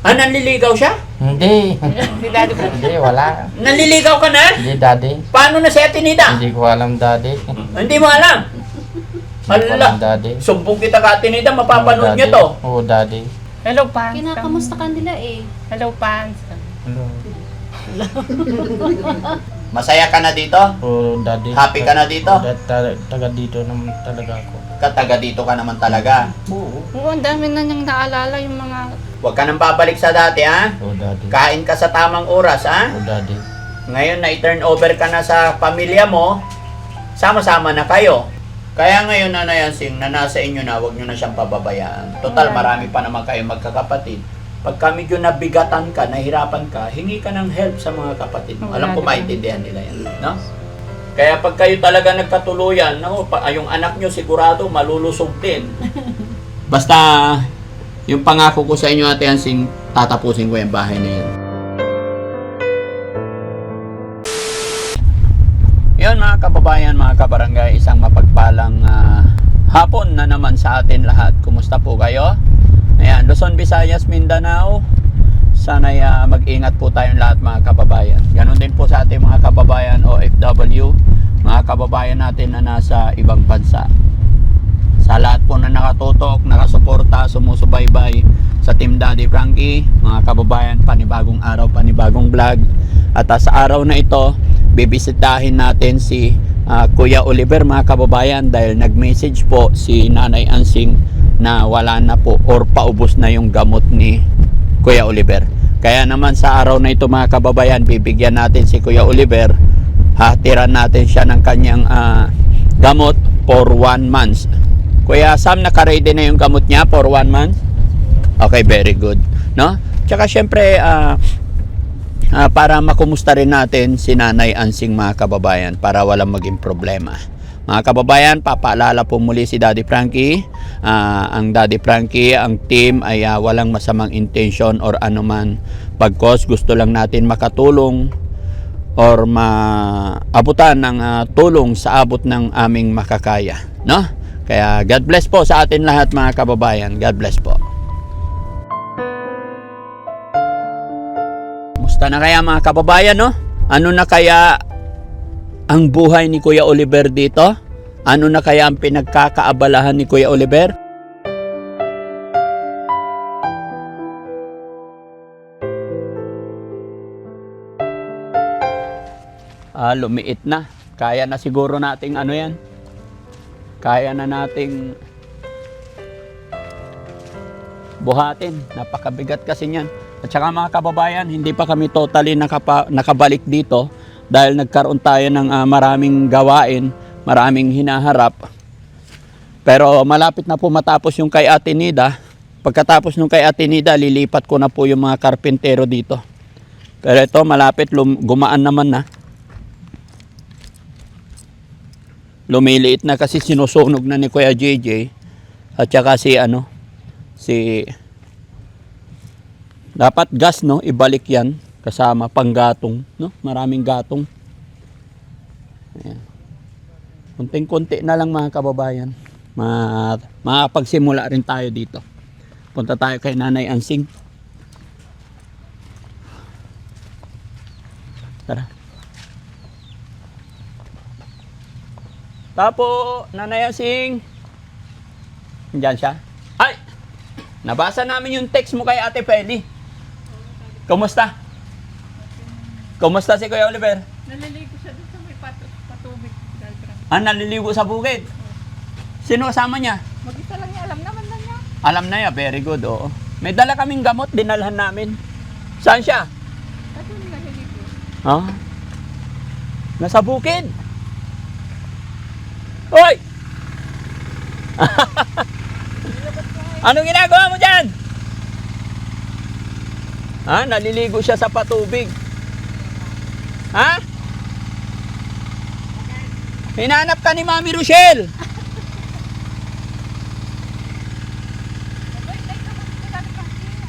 Nanliligaw siya? Hindi. Si Daddy Frankie. Hindi, wala. Nanliligaw ka na? Hindi, daddy. Paano na si Ate Nida? Hindi ko alam, daddy. Hindi mo alam? Hindi ko alam, Hala, daddy. sumbong kita ka Ate Nida, mapapanood Oo, niyo daddy. to. Oo, daddy. Hello, Pans. Kinakamusta ka nila eh. Hello, Pans. Hello. Masaya ka na dito? Oo, daddy. Happy ka na dito? Taga dito naman talaga ako. Kataga dito ka naman talaga. Oo. Oo, ang dami na niyang naalala yung mga... Huwag ka nang babalik sa dati, ha? Oo, daddy. Kain ka sa tamang oras, ha? Oo, daddy. Ngayon na i-turn over ka na sa pamilya mo, sama-sama na kayo. Kaya ngayon, Nanay Yansing, na nasa inyo na, huwag nyo na siyang pababayaan. Total, marami pa naman kayo magkakapatid. Pagka medyo nabigatan ka, nahirapan ka, hingi ka ng help sa mga kapatid mo. Alam ko maintindihan nila yan, no? Kaya pag kayo talaga nagkatuluyan, no, yung anak nyo sigurado malulusog din. Basta, yung pangako ko sa inyo, Ate Yansing, tatapusin ko yung bahay na yan. Yun mga kababayan, mga kabarangay, isang mapagpalang hapon na naman sa atin lahat. Kumusta po kayo? Ayan, Luzon, Visayas, Mindanao. Sana'y mag-ingat po tayong lahat mga kababayan. Ganon din po sa ating mga kababayan OFW, mga kababayan natin na nasa ibang bansa. Sa lahat po na nakatutok, nakasuporta, sumusubaybay sa Team Daddy Frankie, mga kababayan, panibagong araw, panibagong vlog. At sa araw na ito, bibisitahin natin si Kuya Oliver mga kababayan dahil nag-message po si Nanay Yansing na wala na po or paubos na yung gamot ni Kuya Oliver. Kaya naman sa araw na ito mga kababayan, bibigyan natin si Kuya Oliver, hatiran natin siya ng kanyang gamot for 1 month. Kuya Sam, naka-ready na yung gamot niya for 1 month? Okay, very good. No? Tsaka syempre, para makumusta rin natin si Nanay Yansing mga kababayan para walang maging problema. Mga kababayan, papaalala po muli si Daddy Frankie. Ang Daddy Frankie, ang team ay walang masamang intention or anuman pagkos gusto lang natin makatulong or maabutan ng tulong sa abot ng aming makakaya. No? Kaya God bless po sa atin lahat mga kababayan. God bless po. Musta na kaya mga kababayan, no? Ano na kaya ang buhay ni Kuya Oliver dito? Ano na kaya ang pinagkakaabalahan ni Kuya Oliver? Lumiit na. Kaya na siguro nating ano yan. Kaya na nating buhatin. Napakabigat kasi niyan. At saka mga kababayan, hindi pa kami totally nakabalik dito dahil nagkaroon tayo ng maraming gawain, maraming hinaharap. Pero malapit na po matapos yung kay Ate Nida. Pagkatapos nung kay Ate Nida, lilipat ko na po yung mga karpintero dito. Pero ito, malapit, gumaan naman na. Lumiliit na kasi sinusunog na ni Kuya JJ. At saka si dapat gas, no, ibalik yan kasama panggatong, no, maraming gatong. Ayan. Kunting-kunti na lang mga kababayan, makapagsimula rin tayo dito. Punta tayo kay Nanay Yansing. Tara. Tapo, Nanay Yansing. Diyan siya. Ay! Nabasa namin yung text mo kay Ate Feli. Kumusta? Kumusta si Kuya Oliver? Naliligo siya doon sa may patubig. Naliligo sa bukid? Sino kasama niya? Mag-isa lang niya, alam naman na niya. Alam na niya, very good, oo. May dala kaming gamot, dinalhan namin. Saan siya? At yung naliligo. Ah? Nasa bukid. Hoy! Anong ginagawa mo dyan? Naliligo siya sa patubig. Ha? Hinanap ka ni Mami Rochelle.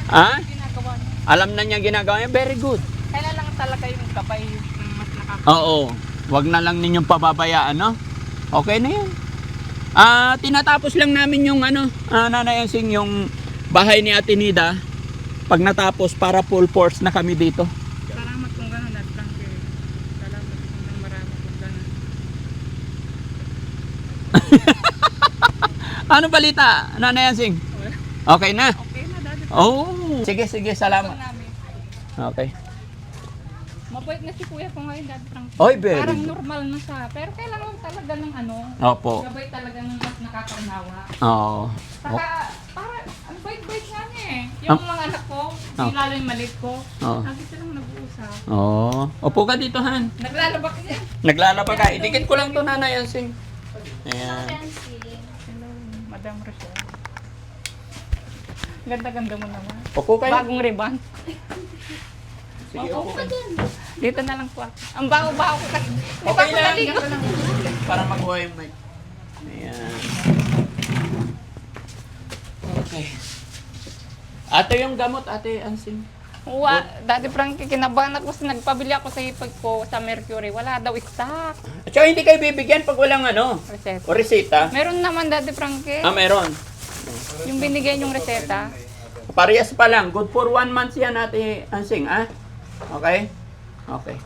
Ha? Ginagawa niya. Alam na niya ginagawa niya. Very good. Kailan lang talaga yung gabay yung mas nakaka... Oo. Wag na lang ninyong pababayaan, no? Okay na yan. Tinatapos lang namin yung Nanay Yansing, yung bahay ni Ate Nida. Pag natapos, para full force na kami dito. Salamat kung gano'n at Frankie. Salamat kung nang marami kung gano'n. Ano balita, Nanay Ansing? Okay na? Okay na, Daddy. Oh, sige, salamat. Namin. Okay. Mabait na si kuya ko ngayon, Daddy Frankie. Oy, very Parang good. normal na siya. Pero kailangan talaga ng ano. Opo. Gabay talaga ng mas nakakaunawa. Oo. Saka, para, ang bait-bait nga niya eh. Yung mga anak ko, yung lalo yung malit ko, Oo. lagi silang nag-uusap. Oo. Opo ka dito, Han. Naglalabak niya. Naglalaba ka. Idikit ko lang to, Nanay Ansing. Ayan. Hello, Madam Rochelle. Ganda-ganda mo naman. Opo kayo. Bagong ribbon. Sige, opo kayo. Dito na lang po ako. Ang baho-baho ko kasi. Okay lang. Para makuha yung mic. Ayan. Okay. Ate yung gamot, Ate Ansing. Daddy Frankie, kinabahan ako kasi nagpabili ako sa hipag ko sa Mercury. Wala daw stock. At saka hindi kayo bibigyan pag walang ano, Reseta. o reseta. Meron naman, Daddy Frankie. Meron. Yung binigay yung reseta. Parehas pa lang. Good for 1 month yan, Ate Ansing, ah? Okay? Okay.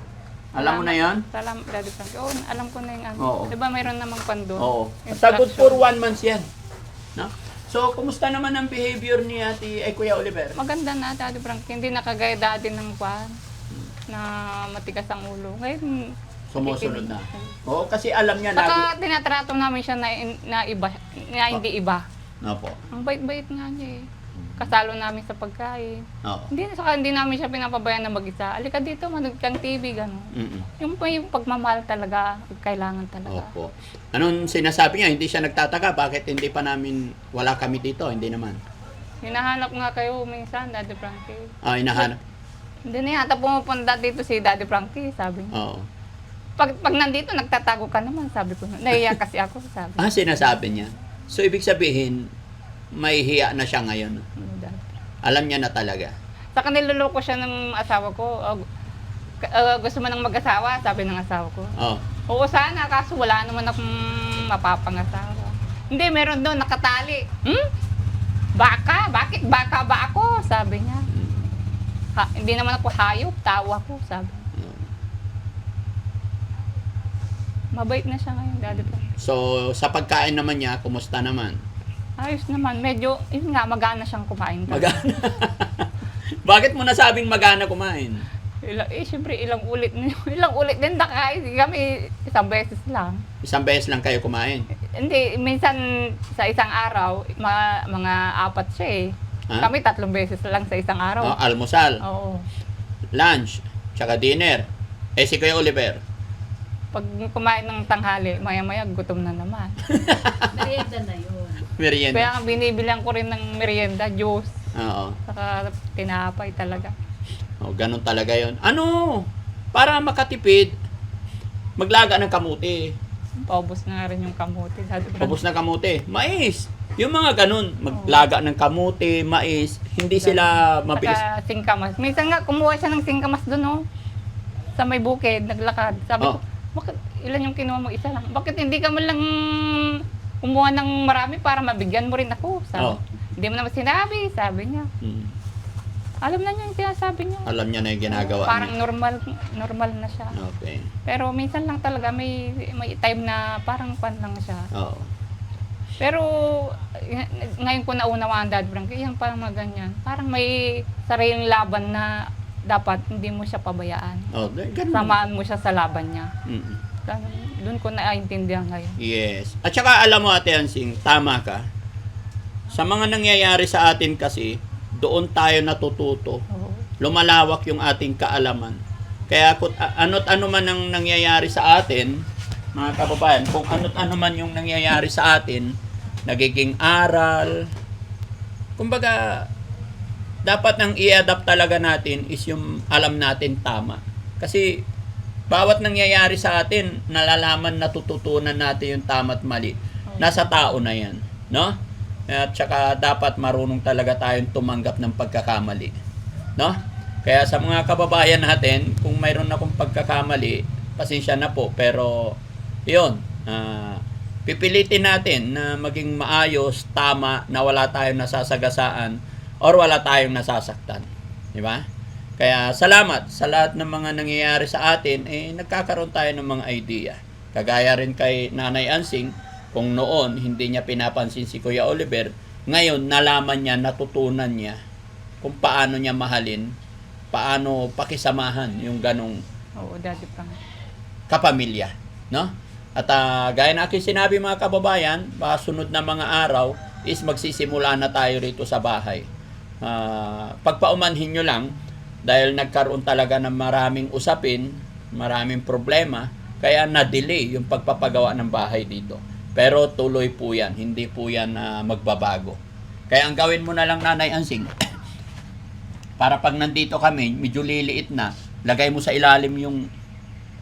Alam mo na yon? Salamat, Daddy Frankie. Oo, alam ko na yung ano. Oo. Diba mayroon namang pando? Oo. Basta good for 1 month yan. No? So, kumusta naman ang behavior ni Kuya Oliver? Maganda na, Daddy Frankie. Hindi nakagaya dati ng kwan na matigas ang ulo. Ngayon, Sumusunod na. Oo, kasi alam niya lagi. saka tinatrato namin siya na iba, na hindi iba. Opo. Ang bait-bait nga niya eh. Kasalo namin sa pagkain. Oo. Hindi namin siya pinapabayaan na mag-isa. Alika dito, manood kang TV, gano'n. Mm-mm. Yung pagmamahal talaga, kailangan talaga. Opo. Anong sinasabi niya? Hindi siya nagtataka. Bakit hindi pa namin, wala kami dito? Hindi naman. Hinahanap nga kayo minsan, Daddy Frankie. Hinahanap. Hindi na yata pumupunta dito si Daddy Frankie, sabi niya. Oo. Pag nandito, nagtatago ka naman, sabi ko. Naiiyak kasi ako, sabi. Sinasabi niya. So, ibig sabihin, may hiya na siya ngayon. Ano, Daddy? Alam niya na talaga. Saka niloloko siya ng asawa ko. Gusto mo nang mag-asawa, sabi ng asawa ko. Oo. Oo, sana, kaso wala naman akong mapapangasawa. Hindi, meron doon, nakatali. Baka? Bakit baka ba ako? Sabi niya. Hindi naman ako hayop, tawa ko, sabi. Mabait na siya ngayon, Daddy Frankie. So, sa pagkain naman niya, kumusta naman? Ayos naman, medyo, yun nga, magana siyang kumain. Magana. Bakit mo nasabing magana kumain? Siyempre, ilang ulit din nakain. Kami, isang beses lang. Isang beses lang kayo kumain. Hindi, minsan sa isang araw, mga 4 siya eh. Ha? Kami 3 beses lang sa isang araw. Almusal, Oo. lunch, tsaka dinner. Si Kuya Oliver. Pag kumain ng tanghali, maya-maya gutom na naman. Merienda na yun. Merienda. Kaya nga binibilang ko rin ng merienda, juice, Oo. saka tinapay talaga. Ganun talaga yon. Ano? Para makatipid, maglaga ng kamuti. Paubos na nga rin yung kamote. Pabos na kamuti. Mais. Yung mga ganun, maglaga ng kamuti, mais, hindi sila mabilis. Saka singkamas. Minsan nga, kumuha siya ng singkamas doon, no? Sa may bukid, naglakad. Sabi ko, bakit ilan yung kinuha mo? Isa lang. Bakit hindi ka man lang kumuha ng marami para mabigyan mo rin ako? Sabi. Hindi mo naman sinabi, sabi niya. Alam na niya yung sinasabi niya. Alam niya na yung ginagawa Parang niya. normal na siya. Okay. Pero minsan lang talaga may time na parang pan lang siya. Oo. Pero ngayon ko naunawaan, Dad Frankie, yan parang mga ganyan. Parang may sariling laban na dapat hindi mo siya pabayaan. Ganun. Samaan mo siya sa laban niya. Mm-mm. Doon ko naiintindihan ngayon. Yes. At saka alam mo, Ate Ansing, tama ka. Sa mga nangyayari sa atin kasi, doon tayo natututo. Oo. Lumalawak yung ating kaalaman. Kaya kung ano't ano man ang nangyayari sa atin, mga kababayan, kung ano't ano man yung nangyayari sa atin, nagiging aral. Kumbaga, dapat nang i-adapt talaga natin is yung alam natin tama. Kasi bawat nangyayari sa atin, nalalaman, natututunan natin yung tama at mali. Nasa tao na yan, no? At saka dapat marunong talaga tayong tumanggap ng pagkakamali, no? Kaya sa mga kababayan natin, kung mayroon akong pagkakamali, pasensya na po, pero yun, pipilitin natin na maging maayos, tama, na wala tayong nasasagasaan or wala tayong nasasaktan. Di ba? Kaya salamat sa lahat ng mga nangyayari sa atin, nagkakaroon tayo ng mga idea. Kagaya rin kay Nanay Ansing, kung noon hindi niya pinapansin si Kuya Oliver, ngayon nalaman niya, natutunan niya kung paano niya mahalin, paano pakisamahan yung ganong Oo, Daddy Frank. kapamilya, no? At gaya na aking sinabi mga kababayan, sunod na mga araw is magsisimula na tayo rito sa bahay. Pagpaumanhin nyo lang, dahil nagkaroon talaga ng maraming usapin, maraming problema, kaya na-delay yung pagpapagawa ng bahay dito. Pero tuloy po yan, hindi po yan magbabago. Kaya ang gawin mo na lang, Nanay Ansing, para pag nandito kami, medyo liliit na, lagay mo sa ilalim yung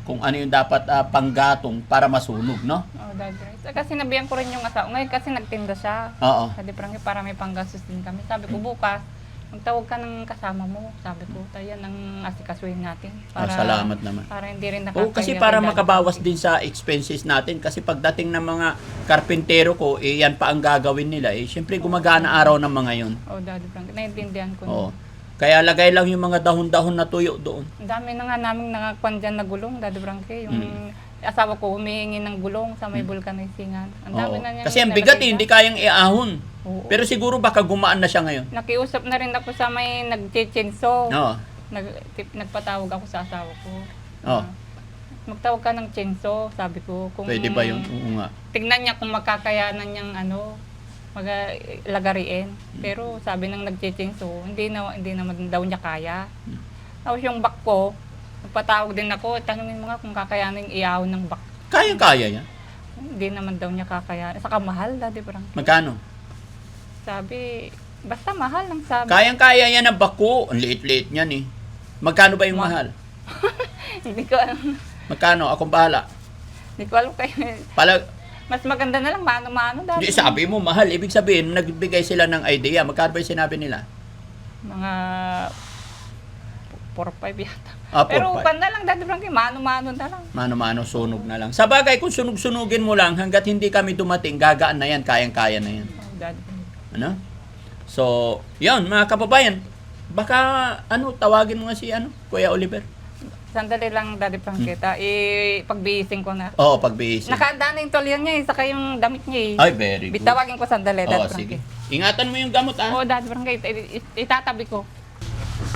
kung ano yung dapat panggatong para masunog, no? Oo, Daddy Frank. Kasi sinabihan ko rin yung asawa. Ngayon kasi nagtinda siya. Oo. Daddy Frank, para may panggastos din kami. Sabi ko, bukas, magtawag ka ng kasama mo. Sabi ko, tayo ng asikasuhin natin. Salamat naman. Para hindi rin nakakaya. Oo, kasi para kay Daddy makabawas Frank. din sa expenses natin. Kasi pagdating ng mga karpintero ko, yan pa ang gagawin nila. Siyempre, gumagana araw ng mga yun. Oo, Daddy Frank. Naiintindihan ko. Oo. Kaya lagay lang yung mga dahon-dahon na tuyo doon. Ang dami na nga naming nakakuan dyan na gulong, Daddy Frank. Yung asawa ko humihingi ng gulong sa may vulcanisingan. Ang dami Oo. na niya. Kasi ang bigat, hindi kayang iahon. Oo. Pero siguro baka gumaan na siya ngayon. Nakiusap na rin ako sa may nag-chinso. Oo. Nagpatawag ako sa asawa ko. Oo. Magtawag ka ng chinso, sabi ko. Kung Pwede ba yun? Oo nga. Tignan niya kung makakayanan niyang lagariin. Pero sabi ng nag-chinso, hindi naman daw niya kaya. Tapos yung bak ko, nagpatawag din ako, tanungin mo nga kung kakayanin iahon ng bak. Kayang-kaya yan. Hindi naman daw niya kakayanin. Saka mahal, Daddy Frank. Magkano? Sabi, basta mahal lang sabi. Kayang-kaya yan ang bako. Ang liit-liit niyan eh. Magkano ba yung mahal? Hindi ko alam. Magkano? Akong bahala. Hindi ko alam kayo. Mas maganda na lang, mano-mano. Hindi, sabi mo mahal. Ibig sabihin, nagbigay sila ng idea. Magkano ba yung sinabi nila? Mga 4-5 yata. 4-5. Pero panda lang, Daddy Frankie, mano-mano na lang. Mano-mano, sunog na lang. Sa bagay, kung sunog-sunugin mo lang, hanggat hindi kami dumating, gagaan na yan, kayang-kaya na yan. Oh, Daddy Frankie. Ano? So, yun, mga kababayan. Baka, tawagin mo nga si, Kuya Oliver. Sandali lang, Daddy Frankie. Pagbihising ko na. Oo, pagbihis. Nakahanda na yung tolyan niya, saka yung damit niya Ay, very good. Bitawagin ko sandali, Oo, Daddy sige. Frankie. Ingatan mo yung gamot, Oo, Daddy Frankie, itatabi ko.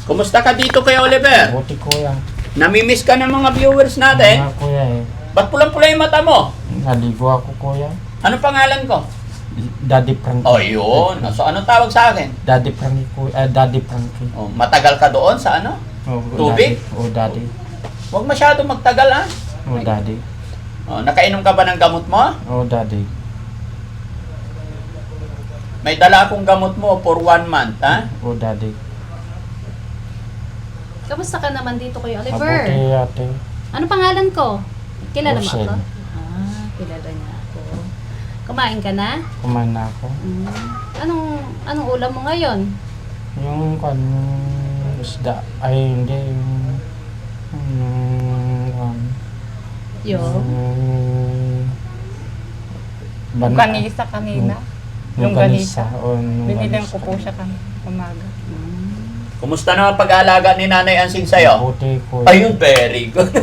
Kumusta ka dito, Kuya Oliver? Buti kuya. Namimiss ka ng mga viewers natin? Mga kuya Ba't pulang-pula yung mata mo? Naligo ako kuya. Ano pangalan ko? Daddy Frankie. Oh, yun. So, anong tawag sa akin? Daddy Frankie kuya. Daddy Frankie. Oh, matagal ka doon sa Oh, Tubig? Daddy. Huwag masyado magtagal, ha? Daddy. Oh, nakainom ka ba ng gamot mo? Daddy. May dala akong gamot mo for 1 month, ha? Daddy. Kamusta ka naman dito, Kuya Mabuti Oliver? ate. Ano pangalan ko? Kilala mo Rochelle. ako? Kilala niya ako. Kumain ka na? Kumain na ako. Anong ulam mo ngayon? Yung isda. Ay, hindi. Yung Longganisa kanina. Longganisa. Binilang ko po siya umaga. Kumusta naman pag-aalaga ni Nanay Ansing sa'yo? Buti kuya. Ayun, very good.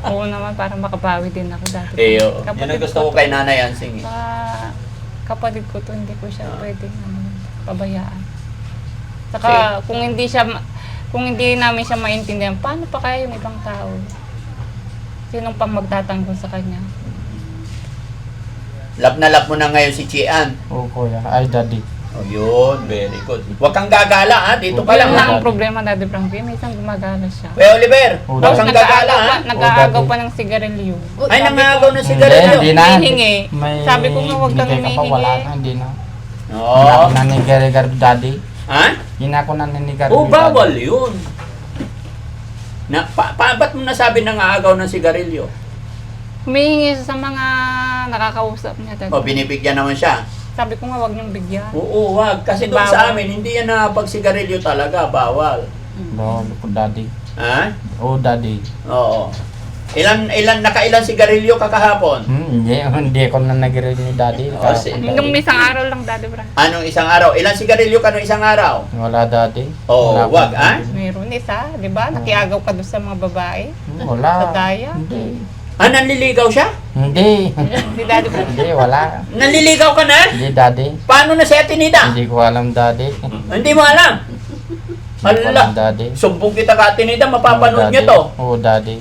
Oo naman, para makabawi din ako dati. Yun ang gusto ko kay Nanay Ansing. Kapatid ko to, hindi ko siya pwedeng pabayaan. Saka kung hindi namin siya maintindihan, paano pa kaya yung ibang tao? Sinong pang magtatanggol sa kanya? Love na love mo na ngayon si Chian. Oo kuya. Ay, Daddy. Oh, yun, very good. Huwag kang gagala, ha? Dito ka lang, Yun ha? lang ang problema, Daddy Frankie. Minsan gumagana siya. Kuya Oliver, Oh, huwag Tapos kang gagala, ha? nag-aagaw pa ng sigarilyo. Ay, nangagaw na Hindi sigarilyo. na. May hingi. Sabi ko nga, huwag kang binigay ka pa, humihingi. wala na. Hindi na. Oo. Hindi na ako naninigar, Daddy. Ha? Hindi na ako naninigar. Oh, bawal yun. Ba't mo nasabi nangaagaw ng sigarilyo? Humihingi siya sa mga nakakausap niya. Daddy. O, binibigyan naman siya. Sabi ko nga, huwag niyong bigyan. Oo, wag. Kasi doon Bawal. sa amin, hindi yan na pagsigarilyo talaga. Bawal. Bawal po, Daddy. Ha? Oo, Daddy. Oo. Nakailan sigarilyo ka kahapon? Hindi ko na nag-read ni daddy. Oh, si- Nung isang araw lang, Daddy Frank. Anong isang araw? Ilan sigarilyo ka nung isang araw? Wala daddy. Oh, Wala wag, pa. ah? Mayroon isa, di ba? Nakiagaw ka doon sa mga babae. Wala. Sa daya. Hindi. Nanliligaw siya? Hindi. Si Daddy Frank. Hindi, wala. Nanliligaw ka na? Hindi daddy. Paano na si Atenida? Hindi ko alam daddy. Hindi mo alam? Hindi ko Hala, alam daddy. sumbong kita ka Atenida, mapapanood Oo, niyo daddy. to. Oo daddy.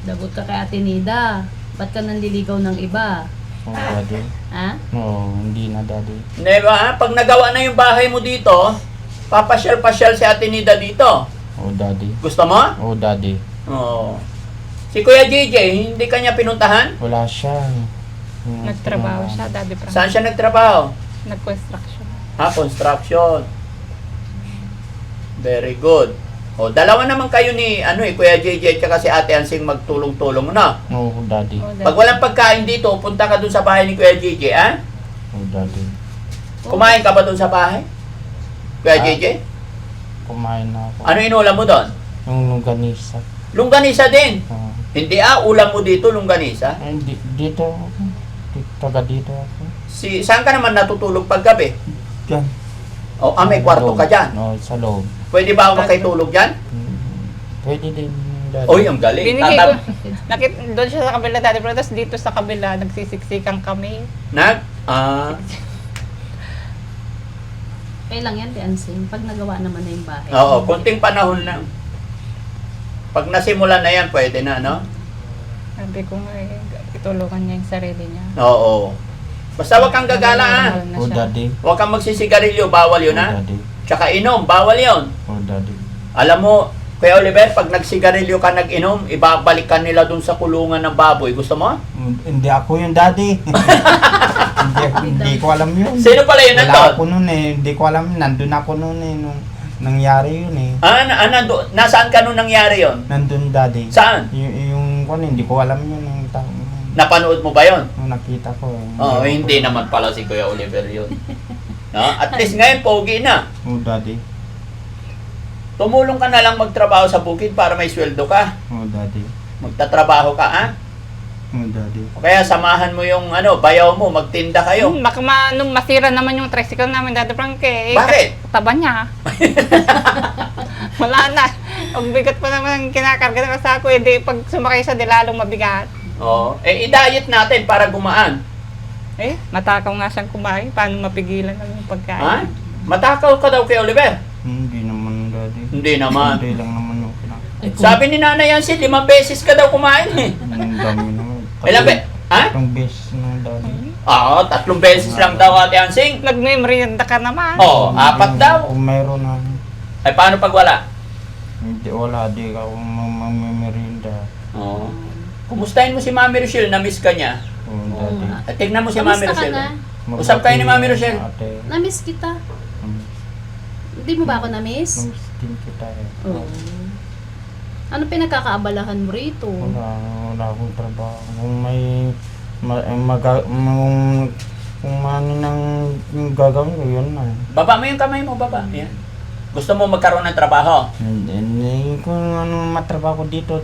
Dagot ka kay Ate Nida. Ba't ka nanliligaw ng iba? Oo daddy. Ha? Oo, hindi na daddy. Di ba? Pag nagawa na yung bahay mo dito, papasyal-pasyal si Atenida dito. Oo daddy. Gusto mo? Oo daddy. Oo. Si Kuya JJ, hindi kanya pinuntahan? Wala siya. Nagtrabaho siya, Daddy Frank. Saan siya nagtrabaho? Nag-construction. Construction. Very good. O, dalawa naman kayo ni Kuya JJ at si Ate Ansing magtulong-tulong, no? Oo daddy. Oh, Pag walang pagkain dito, punta ka dun sa bahay ni Kuya JJ, ha? Oo daddy. Kumain ka ba dun sa bahay? Kuya Ah. JJ? Kumain na ako. Ano inulam mo doon? Yung longganisa. Lungganisa din. Oo. Hindi ulam mo dito, lungganisa. Dito ako. Taga dito ako. Saan ka naman natutulog paggabi? Diyan. O, may kwarto ka dyan. Oo, sa loob. Pwede ba ako makitulog dyan? Pwede din daddy. Oy, ang galing. Binigay ko. Doon siya sa kabila, Daddy Frank. Tapos dito sa kabila, nagsisiksikan kami. Kailang yan, Ansing. Pag nagawa naman na yung bahay. Oo, konting panahon lang. Pag nasimulan na yan, pwede na, no? Sabi ko nga, itulungan niya yung sarili niya. Oo. Basta wag kang gagala, ha? Mahal na Oo siya. daddy. Huwag kang magsisigarilyo, bawal yun, Oo ha? daddy. Tsaka inom, bawal yun. Oo daddy. Alam mo, Kuya Oliver, pag nagsigarilyo ka nag-inom, ibabalik ka nila dun sa kulungan ng baboy. Gusto mo? Hindi ako yung daddy. hindi ko alam yun. Sino pala yun Wala nandun? ako nun eh. Hindi ko alam. Nandun ako nun eh. Nung nangyari yun eh. Nasaan ka nung nangyari yon? Nandun daddy. Saan? Yung kung hindi ko alam yun. Yung Napanood mo ba yon? yung nakita ko eh. Oo, hindi naman pala si Kuya Oliver yun. No? At least ngayon, pogi na. Oo daddy. Tumulong ka na lang magtrabaho sa bukid para may sweldo ka. Oo daddy. Magtatrabaho ka, ha? Oo daddy. O kaya samahan mo yung bayaw mo, magtinda kayo. Baka masira naman yung tricycle namin, Daddy Frank. Eh, Bakit? Taba niya. Wala na. Ang bigat pa naman ang kinakarga ng kasako. Hindi, pag sumakay siya, di lalong mabigat. Oo. I-diet natin para gumaan. Matakaw nga siyang kumain. Paano mapigilan ng yung pagkain? Ha? Matakaw ka daw kay Oliver? Hindi naman daddy. Hindi naman. Hindi lang naman yung kinakain. Sabi ni Nanay Yancy, 5 beses ka daw kumain eh. Ang dami naman. Ilan ba? Ha? Ang best na daddy. Oo, 3 beses lang daw Ate Ansing. Nag-merienda ka naman. Oo, 4 daw. Kung meron na. Ay, paano pag wala? Hindi, wala. Di ako mamimerinda. Oo. Kumustahin mo si Mami Rochelle, na-miss ka niya. Oo Oo daddy. nga. At tignan mo si Mami Kamusta ka Rochelle. na? Usap kayo ni Mami Rochelle. Ate. Namiss kita. Hmm. Hindi mo ba ako namiss? Namiss din kita eh. Oo. Ano pinagkakaabalahan mo rito? Wala akong trabaho. Kung may kung ano nang yung gagawin ko, yun na. Baba mo yung kamay mo, baba. Yan. Gusto mo magkaroon ng trabaho? Hindi kung ano matrabaho ko dito.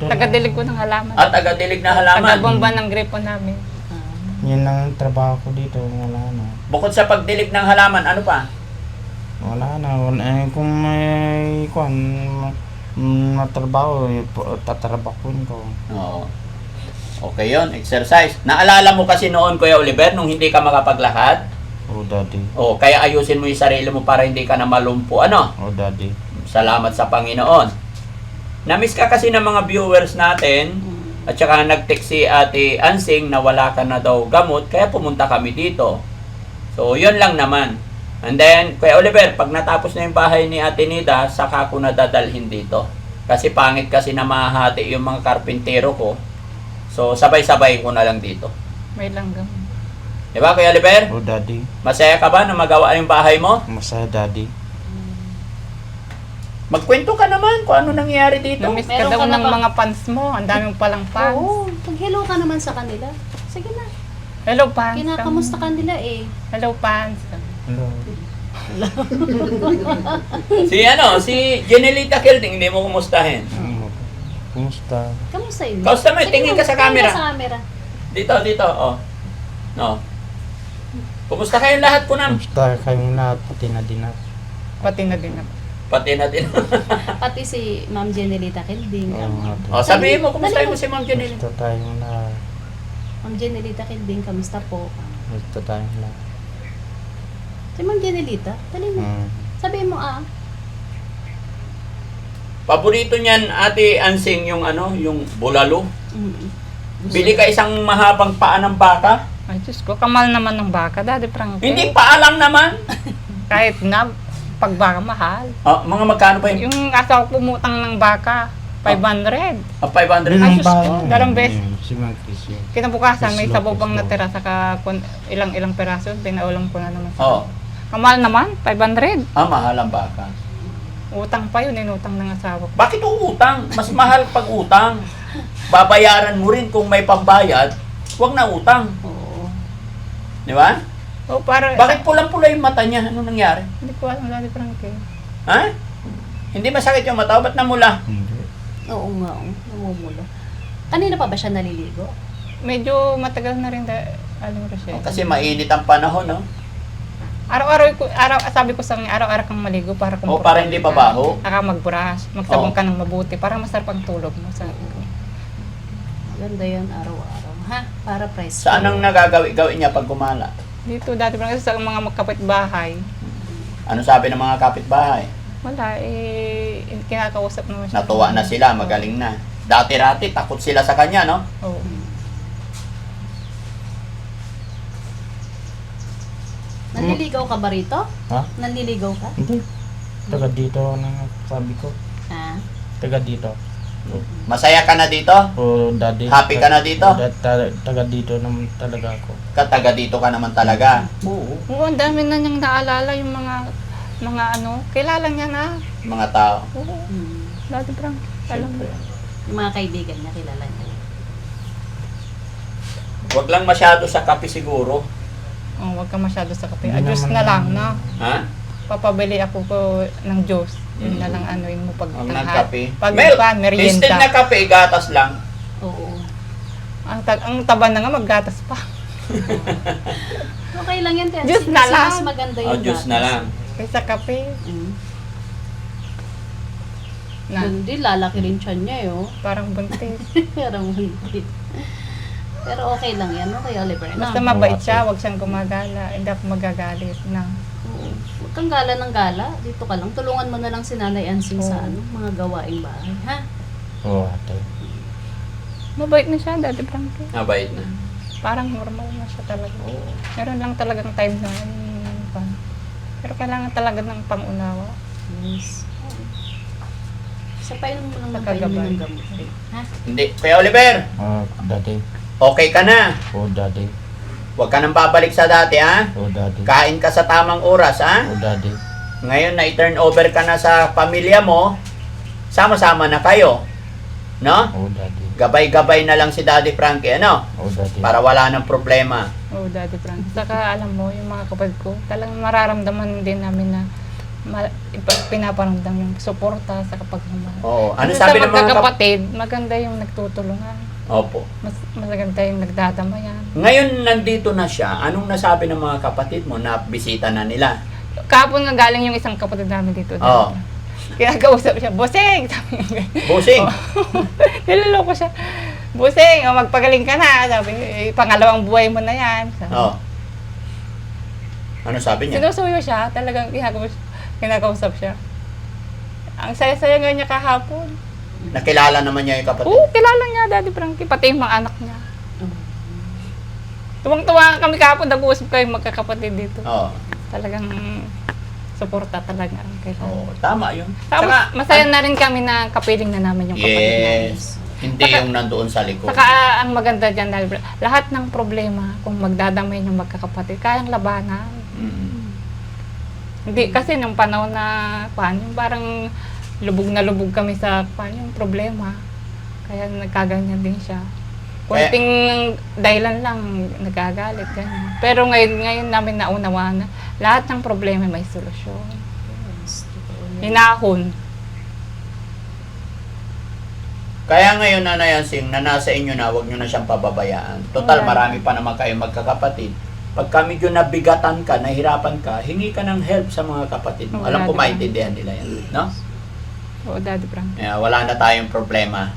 Tagadilig ko ng halaman. At agadilig na halaman. Tagabomba ng gripo namin. Ah. Yun ang trabaho ko dito. Wala na. Bukod sa pagdilig ng halaman, ano pa? Wala na. Kung may matrabaho, tatrabahuin ko. Oo. Okay yon, exercise. Naalala mo kasi noon, Kuya Oliver, nung hindi ka makapaglakad? Oh, daddy. O, kaya ayusin mo yung sarili mo para hindi ka na malumpo. Ano? Oh, daddy. Salamat sa Panginoon. Namiss ka kasi ng mga viewers natin at saka nag-text si Ate Ansing na wala ka na daw gamot kaya pumunta kami dito. So, yun lang naman. And then, Kuya Oliver, pag natapos na yung bahay ni Ate Nida, saka ko na dadalhin dito. Kasi pangit kasi na mahati yung mga karpintero ko. So, sabay-sabay ko na lang dito. May langgam. Diba, Kuya Oliver? Oh, daddy. Masaya ka ba na magawa yung bahay mo? Masaya, daddy. Magkwento ka naman kung ano nangyari dito. Namiss ka Meron daw ka na ng ba? mga fans mo. Ang dami mo palang fans. Oo, pag-hello ka naman sa kanila. Sige na, Hello, fans. kinakamusta kanila eh. Hello, fans. Hello. Si Jenelita Kilding, hindi mo kumustahin. Kumusta? Kamusta yun? Kamusta mo? Tingin ka sa camera. Sa camera. Dito, oh. No. Kumusta kayong lahat po nam? Kumusta kayong lahat? Pati na din ako. Pati na din ako. Pati natin. Pati si Ma'am Jenelita Kilding. Oh, sabihin mo, kumusta mo si Ma'am Janine? Kumusta tayong lahat? Ma'am Jenelita Kilding, kamusta po? Kumusta tayong lahat? Si Ma'am Jenelita, dali mo. Sabihin mo Paborito niyan, Ate Ansing, yung ano, yung bulalo. Bili ka isang mahabang paa ng baka. Ay, Diyos ko, kamal naman ng baka, Daddy Frankie. Hindi paa lang naman. Kahit na, pag baka mahal. Mga magkano pa yung Yung asawa ko pumutang ng baka, 500. 500? Ay, Ilang Diyos ko, bahay? dalawang beses. Si Mang Chris yun. Kinabukasan, may Slow, sabaw pang slow. natira, saka ilang peraso, pinaulam ko na naman Oo. Kamal naman, 500. Mahal ang baka. Utang pa yun, inutang ng asawa ko. Bakit utang? Mas mahal pag utang. Babayaran mo rin kung may pambayad, huwag na utang. Oo. Di ba? O, para, Bakit pulang-pula yung mata niya? Ano nangyari? Hindi ko alam, Daddy Frankie. Ha? Hindi masakit yung mata? Ba't namula? Hindi. Oo nga, namumula. Kanina pa ba siya naliligo? Medyo matagal na rin, alam ko siya. Kasi mainit ang panahon, no? Sabi ko sa kanya, araw-araw kang maligo para O para hindi pabaho. Saka magbrush, magsabong Oo. ka ng mabuti para masarap ang tulog mo. Sabi ko. Maganda yan araw-araw. Ha? Para price. Saan ang gawin niya pag gumala? Dito dati parang sa mga magkapitbahay, Ano sabi ng mga kapitbahay? wala, kinakausap naman siya. Natuwa na sila, magaling na. Dati-rati, takot sila sa kanya, no? Oo. Nanliligaw ka ba rito? Ha? Nanliligaw ka? Hindi. Taga dito na nga sabi ko. Ha? Taga dito. Masaya ka na dito? O daddy. Happy ka na dito? Taga dito naman talaga ako. Taga dito ka naman talaga. Oo. Oo, ang dami na niyang naalala yung mga ano, kilala niya na. Mga tao. Oo, Hmm. dati parang, alam mo. Yung mga kaibigan niya, kilala niya. Huwag lang masyado sa kape siguro. Oh, wag ka masyado sa kape. Hindi Juice naman- na lang, no? Ha? Papabili ako ko ng juice. Yun na lang anuin mo pag Huwag ng tanghal. kape. Pag Mel, pan, instead na merienda. kape, gatas lang. Oo. Ang taba na nga, maggatas pa. Okay lang yan, Tia. Juice Kasi na lang. mas maganda yung Juice na gatas. lang. Kaysa kape. Na, Hindi, lalaki rin siya niya, yo. parang buntis. Parang hindi. Pero okay lang yan, no, kay Oliver? Basta No? mabait siya, wag siyang gumagala. Hindi ako magagalit na. Oo. Huwag kang gala ng gala. Dito ka lang. Tulungan mo na lang si Nanay Ansing sa Oo. mga gawaing bahay. Ha? Oo, ate. Mabait na siya, Daddy Frankie. Mabait na. Parang normal na siya talaga. Meron lang talagang time na pero kailangan talaga ng pangunawa. Yes. Sa painom mo lang ng Pagkagabay. painom ng gamot. Ha? Hindi. Kuya Oliver, Daddy. okay ka na. O daddy. Huwag ka nang babalik sa dati, ha? O daddy. Kain ka sa tamang oras, ha? O daddy. Ngayon na i-turn over ka na sa pamilya mo, sama-sama na kayo. No? O daddy. Gabay-gabay na lang si Daddy Frankie, ano? O daddy. Para wala ng problema. Oh, Daddy Frankie. Saka alam mo, yung mga kapatid ko, talagang mararamdaman din namin na pinaparamdam yung suporta sa kapagmamahal. Oo. Ano Kasi sabi sa ng mga magkakapatid, maganda yung nagtutulungan. Opo. Mas maganda yung nagdadamayan. Ngayon nandito na siya, anong nasabi ng mga kapatid mo na bisita na nila? Kahapon nga galing yung isang kapatid namin dito. Oo. Kinakausap siya, Boseng! Sabi niya. Busing! Niloloko siya. Buseng, magpagaling ka na. Sabi niya, pangalawang buhay mo na yan. Sabi. Oo. Ano sabi niya? Sinusuyo siya, talagang kinakausap siya. Ang saya-saya nga niya kahapon. Nakilala naman niya yung kapatid. Oo, kilala niya, Daddy Frankie, pati yung mga anak niya. Tuwang-tuwa kami kahapon, nag-uusap kayo magkakapatid dito. Oo. Talagang suporta talaga ang kailangan. Oo, tama yun. Tapos, masaya na rin kami na kapiling na namin yung kapatid namin. Yes. Hindi Saka- yung nandoon sa likod. Saka ang maganda dyan, lahat ng problema, kung magdadamay yung magkakapatid, kayang labanan. Mm. Hindi, kasi nung panahon na, yung parang lubog na lubog kami sa, yung problema. Kaya nagkaganyan din siya. Kunting dahilan lang, nagagalit, ganyan. Pero ngayon namin naunawaan na, lahat ng problema may solusyon. Yes, totoo yan. Hinahon. Kaya ngayon, Nanay Ansing, na nasa inyo na, huwag nyo na siyang pababayaan. Total, Wala. marami pa naman kayo magkakapatid. Pagka medyo nabigatan ka, nahirapan ka, hingi ka ng help sa mga kapatid mo. Wala, Alam ko, diba? maintindihan nila yan. No? Oo, Daddy Frank. Wala na tayong problema.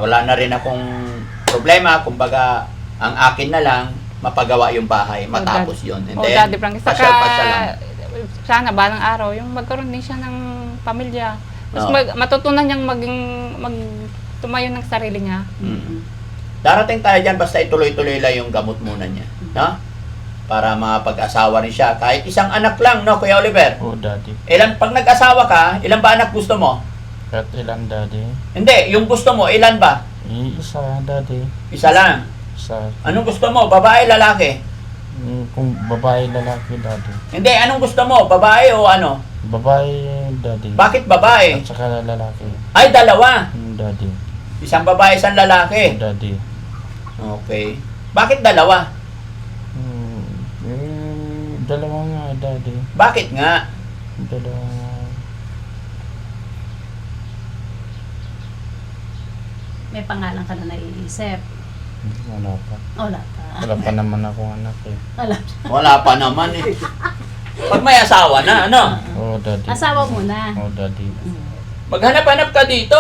Wala na rin akong problema. Kumbaga, ang akin na lang, mapagawa yung bahay. Matapos yun. And Oo, then, Daddy Frank. Saka, pasyal-pasyal lang. sana balang araw, yung magkaroon din siya ng pamilya. Tapos Oo. matutunan niyang tumayo ng sarili niya. Mm. Darating tayo dyan, basta ituloy-tuloy lang yung gamot muna niya. No? Para mapag-asawa rin siya. Kahit isang anak lang, no, Kuya Oliver? Oo, Daddy. Pag nag-asawa ka, ilan ba anak gusto mo? Kahit ilan, Daddy? Hindi, yung gusto mo, ilan ba? Isa, Daddy. Isa lang. Isa. Anong gusto mo? Babae, lalaki? Kung babae, lalaki, Daddy. Hindi, anong gusto mo? Babae o ano? Babae, Daddy. Bakit babae? At saka lalaki. Ay, dalawa. Daddy. Isang babae, isang lalaki. Daddy. Okay. Bakit dalawa? Dalawa nga, Daddy. Bakit nga? Dalawa nga. May pangalan ka na naiisip. Wala pa. Wala pa. Wala pa naman akong anak eh. Wala. Wala pa naman eh. Pag may asawa na, ano? Oo, Daddy. Asawa muna. Oo, Daddy. Maghanap-hanap ka dito.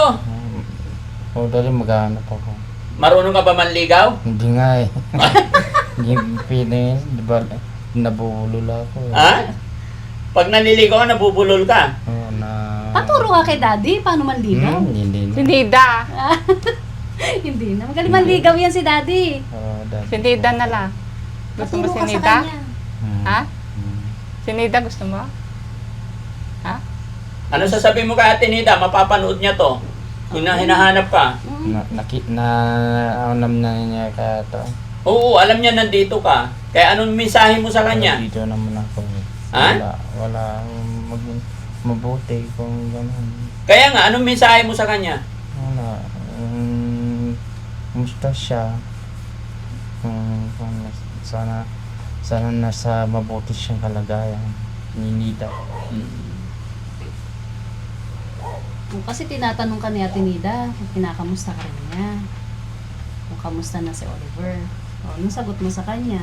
Oo, Daddy, maghahanap ako. Marunong ka ba manligaw? Hindi nga eh. Hindi pinin. Di ba, nabubulol ako eh. Ha? Pag nanliligaw, nabubulol ka. Oo, na... Paturo ka kay Daddy, paano manligaw? Hindi na. Si Nida. Hindi na. Magaling manligaw yan si Daddy. Oo, Daddy. Si Nida na lang. Gusto mo Paturo si ka sa Nida? kanya. Ha? Si Nida gusto mo? Ha? Ano sasabihin mo kay Ate Nida? Mapapanood niya to. Hinahanap ka. Alam na niya kaya to. Oo, alam niya nandito ka. Kaya anong mensahe mo sa kanya? Dito naman ako eh. Ha? Wala. Maging mabuti kung gano'n. Kaya nga, anong mensahe mo sa kanya? Wala. Kumusta siya? Sana nasa mabuti siyang kalagayan. Ninita. Kasi tinatanong ka ni Ate Nida kung kinakamusta ka rin niya. Kung kamusta na si Oliver. O, anong sagot mo sa kanya?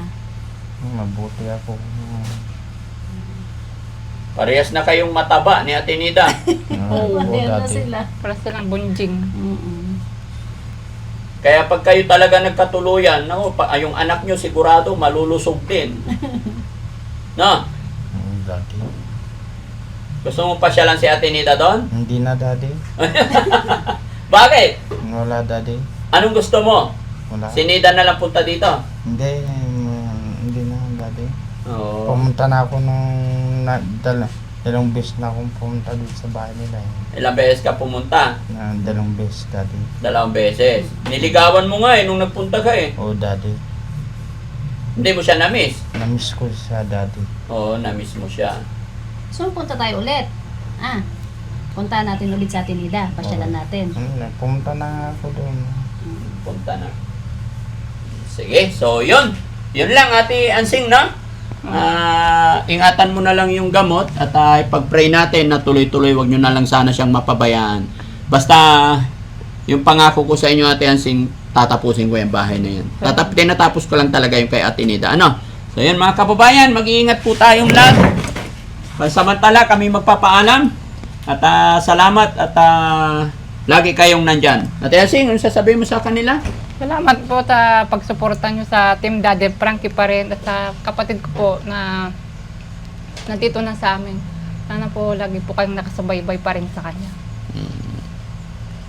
Mabuti ako. Parehas na kayong mataba ni Ate Nida. Oo, Model na Daddy. sila. Para silang bunjing. Kaya pag kayo talaga nagkatuluyan, no, yung anak nyo sigurado malulusog din. No? Daddy. Gusto mo pa siya lang si Ate Nida doon? Hindi na, Daddy. Bakit? Wala, Daddy. Anong gusto mo? Wala. Si Nida na lang punta dito? Hindi na, Daddy. Oo. Pumunta na ako nung dalawang beses na akong pumunta doon sa bahay nila. Ilang beses ka pumunta? Dalawang beses, Daddy. 2 beses. Niligawan mo nga eh nung nagpunta ka eh. Oo, Daddy. Hindi mo siya na-miss? Namiss ko siya, Daddy. Oo, na-miss mo siya. So, punta tayo ulit. Punta natin ulit sa Ate Nida. Pasyalan natin. Pumunta na nga ako doon. Punta na. Sige, so yun. Yun lang, Ate Ansing, no? Ingatan mo na lang yung gamot at ipag-pray natin na tuloy-tuloy, wag nyo na lang sana siyang mapabayaan. Basta, yung pangako ko sa inyo, Ate Ansing, tatapusin ko yung bahay na yan. Tinatapos ko lang talaga yung kay Ate Nida. Ano? So yun, mga kababayan, mag-iingat po tayong lahat. Pansamantala, kami magpapaalam. At salamat at lagi kayong nandyan. Ate Ansing, ano sasabihin mo sa kanila? Salamat po sa pagsuporta nyo sa Team Daddy Frankie pa rin at sa kapatid ko po na nandito na sa amin. Sana po lagi po kayong nakasubaybay pa rin sa kanya.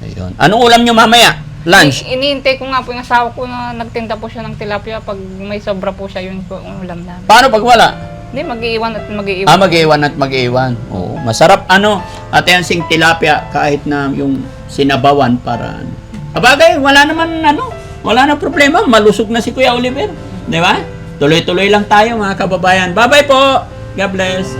Ayun. Anong ulam nyo mamaya? Lunch? Iniintay ko nga po yung asawa ko na nagtinda po siya ng tilapia. Pag may sobra po siya, yun po ang ulam namin. Paano pag wala? Hindi, mag-iiwan at mag-iiwan. Mag-iwan at mag-iwan. Oo. Masarap Ate Ansing, tilapia kahit na yung sinabawan para Abagay, wala na problema. Malusog na si Kuya Oliver. Di ba? Tuloy-tuloy lang tayo mga kababayan. Bye-bye po. God bless.